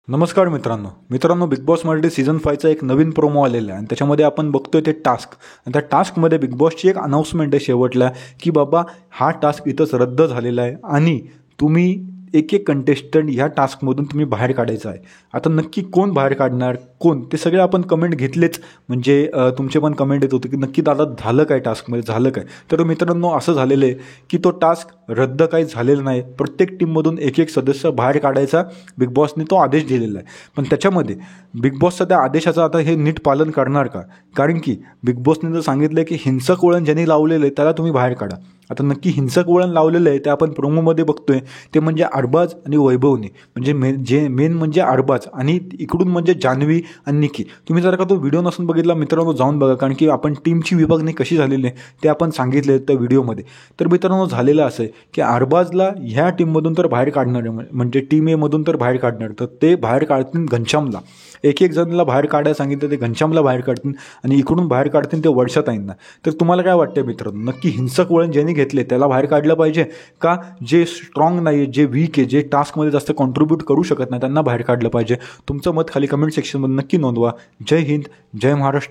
नमस्कार मित्रांनो big boss Marathi season 5चा एक नवीन प्रोमो आलेला आहे आणि त्याच्यामध्ये आपण बघतोय ते टास्क आणि त्या टास्कमध्ये बिग बॉसची एक अनाऊन्समेंट आहे शेवटला की बाबा हा टास्क इथंच रद्द झालेला आहे आणि तुम्ही एक कंटेस्टंट ह्या टास्कमधून तुम्ही बाहेर काढायचं आहे. आता नक्की कोण बाहेर काढणार कोण ते सगळे आपण कमेंट घेतलेच म्हणजे तुमचे पण कमेंट येत होते की नक्की दादा झालं काय टास्कमध्ये झालं काय. तर मित्रांनो असं झालेलं आहे की तो टास्क रद्द काही झालेला नाही. प्रत्येक टीममधून एक सदस्य बाहेर काढायचा बिग बॉसने तो आदेश दिलेला आहे. पण त्याच्यामध्ये बिग बॉसचा त्या आदेशाचं आता हे नीट पालन करणार का. कारण की बिग बॉसने जर सांगितलं की हिंसक वळण ज्यांनी लावलेलं आहे त्याला तुम्ही बाहेर काढा. आता नक्की हिंसक वळण लावलेलं आहे ते आपण प्रोमोमध्ये बघतोय ते म्हणजे अरबाज आणि वैभवने म्हणजे मेन म्हणजे अरबाज आणि इकडून म्हणजे जान्हवी आणि निकी. तुम्ही जर का तो व्हिडिओ नसून बघितला मित्रांनो जाऊन बघा कारण की आपण टीमची विभागणी कशी झालेली आहे ते आपण सांगितले त्या व्हिडिओमध्ये. तर मित्रांनो झालेलं असं आहे की अरबाजला ह्या टीममधून तर बाहेर काढणार म्हणजे टीम एमधून तर बाहेर काढणार तर ते बाहेर काढतील घनश्यामला. एक जणांना बाहेर काढायला सांगितलं ते घनश्यामला बाहेर काढतील आणि इकडून बाहेर काढतील ते वर्षाताईंना. तर तुम्हाला काय वाटतं मित्रांनो नक्की हिंसक वळण ज्यांनी घेतले त्याला बाहेर काढलं पाहिजे का जे स्ट्रॉंग नाही जे वीक आहे जे टास्कमध्ये जास्त कॉन्ट्रीब्यूट करू शकत नाही त्यांना बाहेर काढलं पाहिजे. तुमचं मत खाली कमेंट सेक्शनमध्ये नक्की नोंदवा. जय हिंद जय महाराष्ट्र.